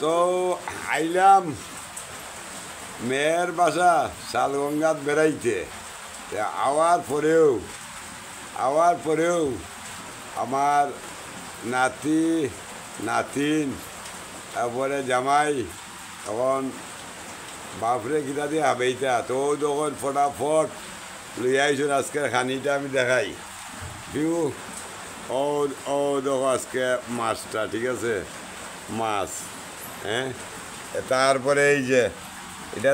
তো আইলাম মেয়ের বাসা শালগঙ্গাত বেড়াইতে। আওয়ার পরেও আমার নাতি নাতিন তারপরে জামাই তখন বাপরে কিতা দিয়ে হাবেইতা, তো তখন ফটাফট লইয়া আইসুন আজকের খানিটা আমি দেখাই বিউ। ও ও দেখো আজকে মাছটা, ঠিক আছে, মাছ, হ্যাঁ। তারপরে এই যে এটা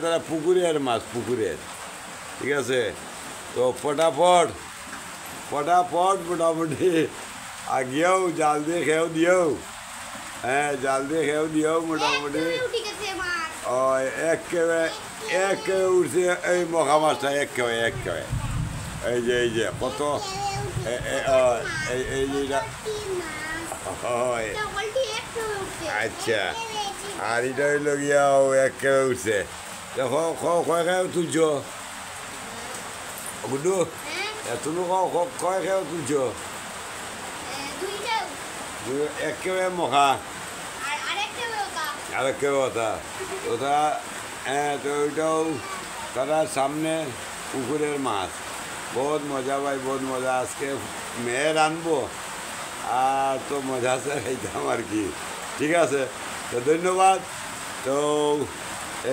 তারা পুকুরের মাছ, পুকুরের, ঠিক আছে। তো ফটাফট মোটামুটি আগিয়েও জাল দিয়ে খেয়েও দিও, হ্যাঁ, জাল দিয়ে খেয়েও দিও মোটামুটি। ও একেবারে উঠছে এই মখা মাছটা, একেবারে এই যে কত এই যেটা হয়। আচ্ছা, আর এটা হইল গিয়াও একেবারে উঠছে। দেখো কয় খেয়েও তুলছ গুড্ডু, তুমি কয় খেয়েও তুলছ? একেবারে মখা আরেকটা কথা ওটা, হ্যাঁ। তো ওইটাও তারা সামনে পুকুরের মাছ, বহুত মজা ভাই, বহুত মজা। আজকে মেয়ের আনবো আর তো মজা আছে খাইতাম আর কি, ঠিক আছে। তো ধন্যবাদ। তো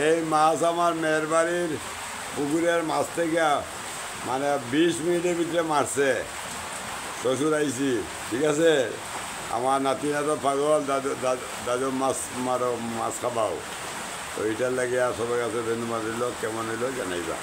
এই মাছ আমার মেয়ের বাড়ির পুকুরের মাছ থেকে মানে 20 মিনিটের ভিতরে মারছে, শ্বশুর আইসি, ঠিক আছে। আমার নাতিনা তো পাগল, দাদু মাছ খাবাও। তো এইটার লাগে সবার কাছে ধন্যবাদ দিল। কেমন হইলো জানাইবা।